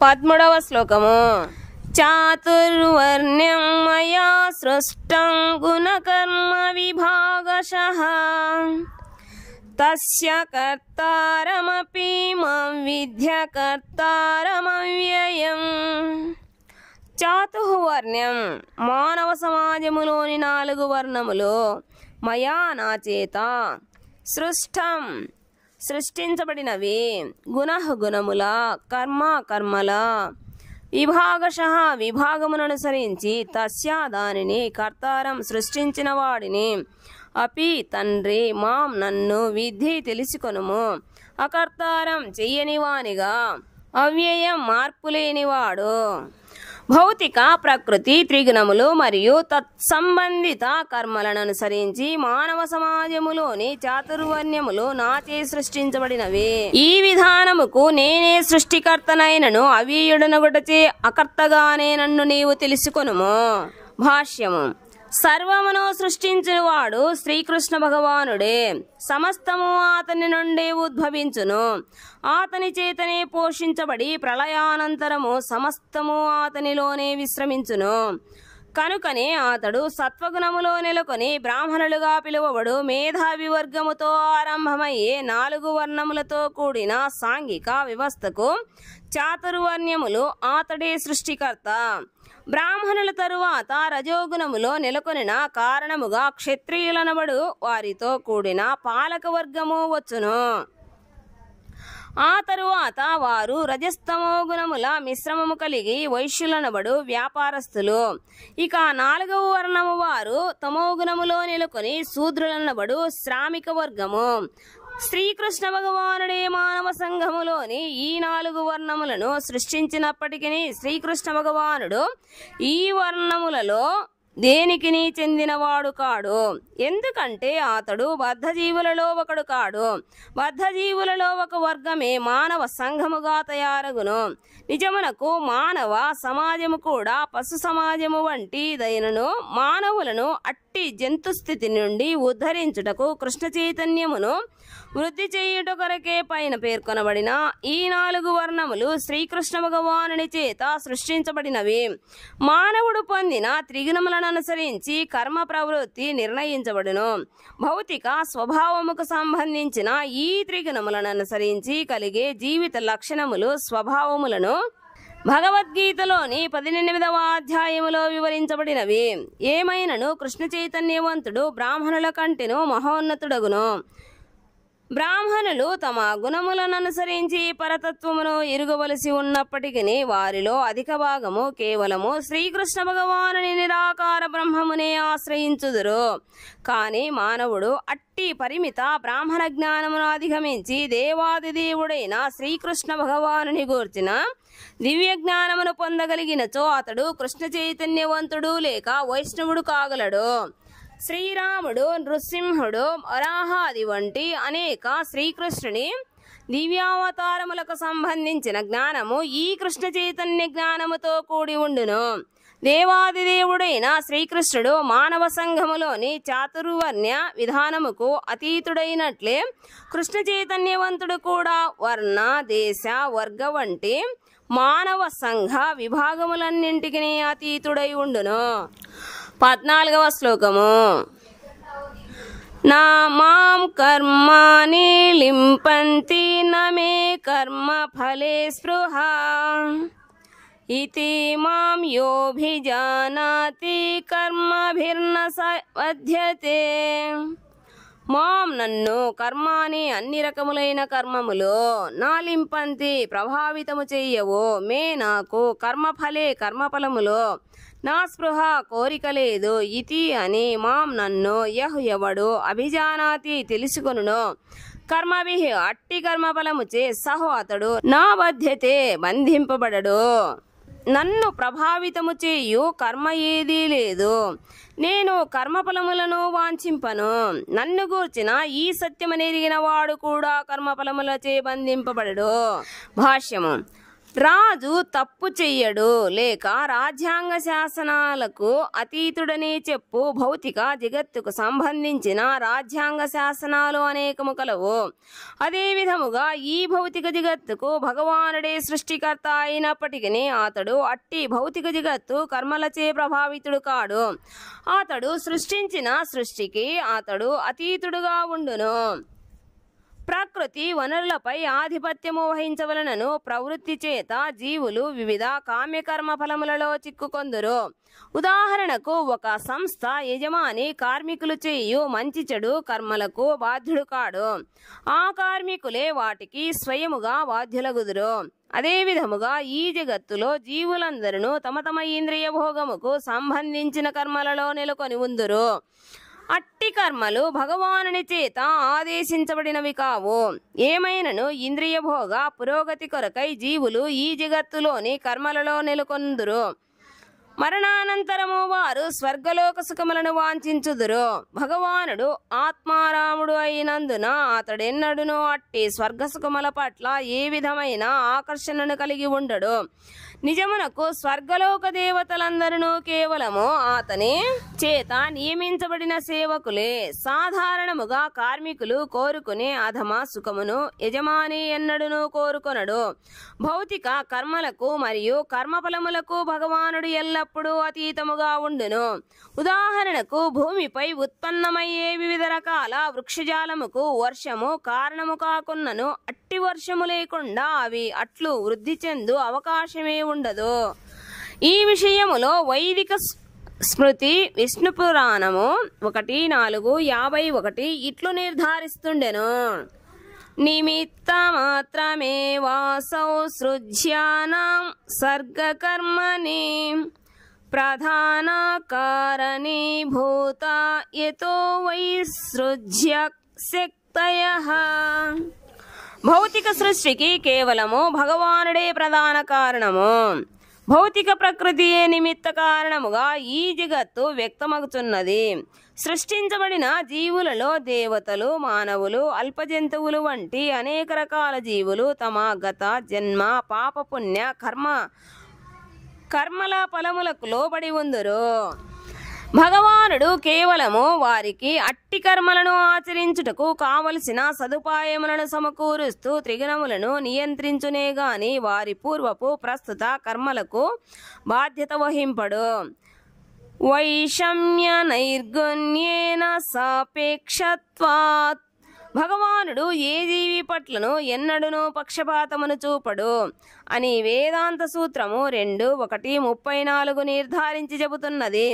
13వ శ్లోకము. చాతుర్వర్ణ్యం మయా సృష్టం గుణకర్మ విభాగశః తస్య కర్తారమపి మం విద్య కర్తారమవ్యయం. చాతుర్వర్ణ్యం మానవ సమాజములోని 4 వర్ణములు మయా నా చేత సృష్టం సృష్టించబడినవి, గుణముల కర్మ కర్మల విభాగశః విభాగముననుసరించి తస్య దానిని కర్తారం సృష్టించిన వాడిని అపి తండ్రి మాం నన్ను విద్ధి తెలుసుకొనుము అకర్తారం చెయ్యనివానిగా అవ్యయం మార్పులేనివాడు. భౌతిక ప్రకృతి త్రిగుణములు మరియు తత్సంబంధిత కర్మలను అనుసరించి మానవ సమాజములోని చాతుర్వర్ణ్యములు నాచే సృష్టించబడినవి. ఈ విధానముకు నేనే సృష్టికర్తనైనను అవ్యయుడనగుటచే అకర్తగానే నన్ను నీవు తెలుసుకొనుము. భాష్యము. సర్వమును సృష్టించువాడు శ్రీకృష్ణ భగవానుడే. సమస్తము అతని నుండి ఉద్భవించును. అతని చేతనే పోషించబడి ప్రళయానంతరము సమస్తము అతనిలోనే విశ్రమించును. కనుకనే అతడు సత్వగుణములో నెలకొని బ్రాహ్మణులుగా పిలువబడు. మేధావి వర్గముతో ఆరంభమయ్యే 4 వర్ణములతో కూడిన సాంఘిక వ్యవస్థకు చాతుర్వర్ణ్యములు అతడే సృష్టికర్త. బ్రాహ్మణుల తరువాత రజోగుణములో నెలకొనిన కారణముగా క్షత్రియులనబడు వారితో కూడిన పాలక వర్గము వచ్చును. ఆ తరువాత వారు రజస్తమో గుణముల మిశ్రమము కలిగి వైశ్యులనబడు వ్యాపారస్తులు. ఇక 4వ వర్ణము వారు తమో గుణములో నెలకొని శూద్రులనబడు శ్రామిక వర్గము. శ్రీకృష్ణ భగవానుడే మానవ సంఘములోని ఈ 4 వర్ణములను సృష్టించినప్పటికీ శ్రీకృష్ణ భగవానుడు ఈ వర్ణములలో దేనికిని చెందినవాడు కాడు. ఎందుకంటే అతడు బద్ధజీవులలో ఒకడు కాడు. బద్ధజీవులలో ఒక వర్గమే మానవ సంఘముగా తయారగును. నిజమునకు మానవ సమాజము కూడా పశు సమాజము వంటి దైనను మానవులను అట్టి జంతు స్థితి నుండి ఉద్ధరించుటకు కృష్ణ చైతన్యమును వృద్ధి చేయుట కొరకే పైన పేర్కొనబడిన ఈ 4 వర్ణములు శ్రీకృష్ణ భగవానుని చేత సృష్టించబడినవి. మానవుడు పొందిన త్రిగుణములను అనుసరించి కర్మ ప్రవృత్తి నిర్ణయించబడును. భౌతిక స్వభావముకు సంబంధించిన ఈ త్రిగుణములను అనుసరించి కలిగే జీవిత లక్షణములు స్వభావములను భగవద్గీతలోని 18వ అధ్యాయములో వివరించబడినవి. ఏమైనను కృష్ణ చైతన్యవంతుడు బ్రాహ్మణుల కంటెను మహోన్నతుడగును. బ్రాహ్మణులు తమ గుణములను అనుసరించి పరతత్వమును ఎరుగవలసి ఉన్నప్పటికీ వారిలో అధిక భాగము కేవలము శ్రీకృష్ణ భగవానుని నిరాకార బ్రహ్మమునే ఆశ్రయించుదురు. కానీ మానవుడు అట్టి పరిమిత బ్రాహ్మణ జ్ఞానమును అధిగమించి దేవాదిదేవుడైన శ్రీకృష్ణ భగవానుని గూర్చిన దివ్య జ్ఞానమును పొందగలిగినచో అతడు కృష్ణ చైతన్యవంతుడు లేక వైష్ణవుడు కాగలడు. శ్రీరాముడు, నృసింహుడు, వరాహాది వంటి అనేక శ్రీకృష్ణుని దివ్యావతారములకు సంబంధించిన జ్ఞానము ఈ కృష్ణ చైతన్య జ్ఞానముతో కూడి ఉండును. దేవాదిదేవుడైన శ్రీకృష్ణుడు మానవ సంఘములోని చాతుర్వర్ణ్య విధానముకు అతీతుడైనట్లే కృష్ణ చైతన్యవంతుడు కూడా వర్ణ, దేశ, వర్గ వంటి మానవ సంఘ విభాగములన్నింటికి అతీతుడై ఉండును. 14వ శ్లోకము. నా మాం కర్మాణి లింపంతి నమే కర్మ ఫలే స్పృహ ఇతి మాం యోభిజానాతి కర్మభిర్న వధ్యతే. మాం నన్ను కర్మాని అన్ని రకములైన కర్మములు నాలింపంతి ప్రభావితము చెయ్యవు. మే నాకు కర్మఫలే కర్మఫలములో నా స్పృహ కోరిక లేదు. ఇతి అని మాం నన్ను ఎవడు అభిజానాతి తెలుసుకొనును కర్మభి అట్టి కర్మఫలముచే సహో అతడు నా బధ్యతే బంధింపబడడు. నన్ను ప్రభావితము చేయు కర్మ ఏదీ లేదు. నేను కర్మఫలములను వాంఛింపను. నన్ను గూర్చిన ఈ సత్యమనెరిగిన వాడు కూడా కర్మఫలములచే బంధింపబడడు. భాష్యము. రాజు తప్పు చెయ్యడు లేక రాజ్యాంగ శాసనాలకు అతీతుడని చెప్పు భౌతిక జగత్తుకు సంబంధించిన రాజ్యాంగ శాసనాలు అనేకము కలవు. అదే విధముగా ఈ భౌతిక జగత్తుకు భగవానుడే సృష్టికర్త అయినప్పటికీ అతడు అట్టి భౌతిక జగత్తు కర్మలచే ప్రభావితుడు కాడు. అతడు సృష్టించిన సృష్టికి అతడు అతీతుడుగా ఉండును. ప్రకృతి వనరులపై ఆధిపత్యము వహించవలనను ప్రవృత్తి చేత జీవులు వివిధ కామ్యకర్మ ఫలములలో చిక్కుకొందురు. ఉదాహరణకు ఒక సంస్థ యజమాని కార్మికులు చేయు మంచి చెడు కర్మలకు బాధ్యుడు కాడు. ఆ కార్మికులే వాటికి స్వయముగా బాధ్యులగుదురు. అదే విధముగా ఈ జగత్తులో జీవులందరూ తమ తమ ఇంద్రియ భోగముకు సంబంధించిన కర్మలలో నెలకొని ఉందురు. అట్టి కర్మలు భగవానుని చేత ఆదేశించబడినవి కావు. ఏమైనను ఇంద్రియ భోగ పురోగతి కొరకై జీవులు ఈ జగత్తులోని కర్మలలో నెలకొందురు. మరణానంతరము వారు స్వర్గలోక సుఖములను వాంఛించుదురు. భగవానుడు ఆత్మారాముడు అయినందున అతడెన్నడును అట్టి స్వర్గ సుఖముల పట్ల ఏ విధమైన ఆకర్షణను కలిగి ఉండడు. నిజమునకు స్వర్గలోక దేవతలందరూ కేవలము అతని చేత నియమించబడిన సేవకులే. సాధారణముగా కార్మికులు కోరుకునే అధమ సుఖమును యజమాని ఎన్నడూనూ కోరుకొనడు. భౌతిక కర్మలకు మరియు కర్మఫలములకు భగవానుడు ఎల్లప్పుడూ అతీతముగా ఉండును. ఉదాహరణకు భూమిపై ఉత్పన్నమయ్యే వివిధ రకాల వృక్షజాలముకు వర్షము కారణము కాకున్నను అట్టి వర్షము లేకుండా అవి అట్లు వృద్ధి చెందు అవకాశమే ఉండదు. ఈ విషయములో వైదిక స్మృతి విష్ణు పురాణము 1:4:51 ఇట్లు నిర్ధారిస్తుండెను. నిమిత్త మాత్రమే వాసౌ సృజ్యానాం సర్గకర్మణి ప్రధాన కారణీ భూత యతో వై సృజ్య శక్తయః. భౌతిక సృష్టికి కేవలము భగవానుడే ప్రధాన కారణము. భౌతిక ప్రకృతియే నిమిత్త కారణముగా ఈ జగత్తు వ్యక్తమగుతున్నది. సృష్టించబడిన జీవులలో దేవతలు, మానవులు, అల్పజంతువులు వంటి అనేక రకాల జీవులు తమ గత జన్మ పాపపుణ్య కర్మల ఫలములకు లోబడి ఉందురు. భగవానుడు కేవలము వారికి అట్టి కర్మలను ఆచరించుటకు కావలసిన సదుపాయములను సమకూరుస్తూ త్రిగుణములను నియంత్రించునే గాని వారి పూర్వపు ప్రస్తుత కర్మలకు బాధ్యత వహింపడు. వైషమ్య నైర్గుణ్యేన సాపేక్షత్వాత్. భగవానుడు ఏ జీవి పట్లను ఎన్నడూనూ పక్షపాతమును చూపడు అని వేదాంత సూత్రము 2:1:34 నిర్ధారించి చెబుతున్నది.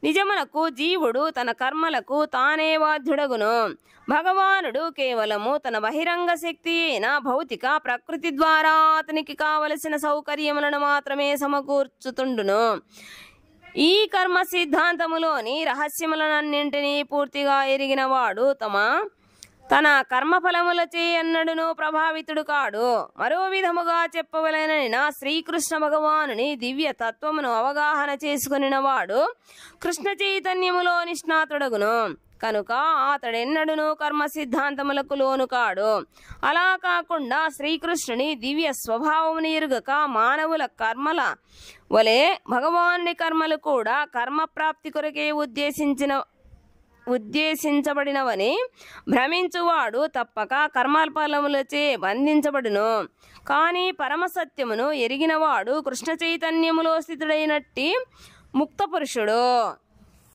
నిజమునకు జీవుడు తన కర్మలకు తానే బాధ్యుడగును. భగవానుడు కేవలము తన బహిరంగ శక్తి అయిన భౌతిక ప్రకృతి ద్వారా అతనికి కావలసిన సౌకర్యములను మాత్రమే సమకూర్చుతుండును. ఈ కర్మ సిద్ధాంతములోని రహస్యములనన్నింటినీ పూర్తిగా ఎరిగిన వాడు తన కర్మఫలములచే ఎన్నడూనూ ప్రభావితుడు కాడు. మరో విధముగా చెప్పవలెనన శ్రీకృష్ణ భగవానుని దివ్య తత్వమును అవగాహన చేసుకునిన వాడు కృష్ణ చైతన్యములో నిష్ణాతుడగును. కనుక అతడెన్నడూనూ కర్మ సిద్ధాంతములకు లోను కాడు. అలా కాకుండా శ్రీకృష్ణుని దివ్య స్వభావమును ఎరుగక మానవుల కర్మల వలె భగవానుని కర్మలు కూడా కర్మప్రాప్తి కొరకే ఉద్దేశించబడినవని భ్రమించువాడు తప్పక కర్మఫలములచే బంధించబడును. కానీ పరమసత్యమును ఎరిగినవాడు కృష్ణ చైతన్యములో స్థితుడైనట్టి ముక్త పురుషుడు.